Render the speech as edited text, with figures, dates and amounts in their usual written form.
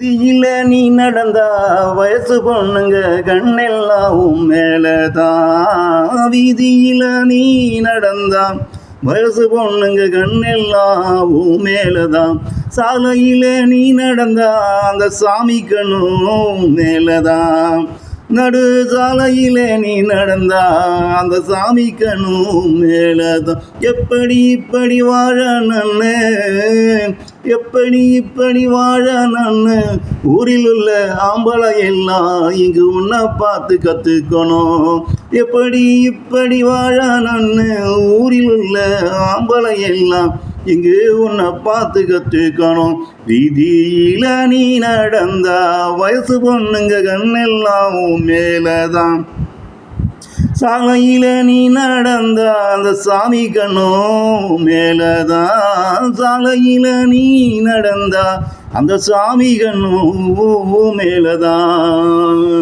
வீதியில நீ நடந்தா வயசு பொண்ணுங்க கண்ணெல்லாம் உன் மேலதான். வீதியில நீ நடந்தா வயசு பொண்ணுங்க கண்ணெல்லாம் உன் மேலதான். சாலையில நீ நடந்தா அந்த சாமி கண்ணும் மேலதான். நடு சாலையிலே நீ நடந்தா அந்த சாமி கண்ணும் மேலதான். எப்படி இப்படி வாழ நன்னு, எப்படி இப்படி வாழ நன்னு, ஊரில் உள்ள ஆம்பளை எல்லாம் இங்கு உன்னை பார்த்து கத்துக்கணும். எப்படி இப்படி வாழ நன்னு, ஊரில் உள்ள ஆம்பளை எல்லாம் இங்கு உன்னை பார்த்து கத்துக்கணும். வீதியில நீ நடந்தா வயசு பொண்ணுங்க கண்ணெல்லாம் மேலதான். சாலையில நீ நடந்தா அந்த சாமி கண்ணும் மேலதான். சாலையில நீ நடந்தா அந்த சாமி கண்ணும் மேலதான்.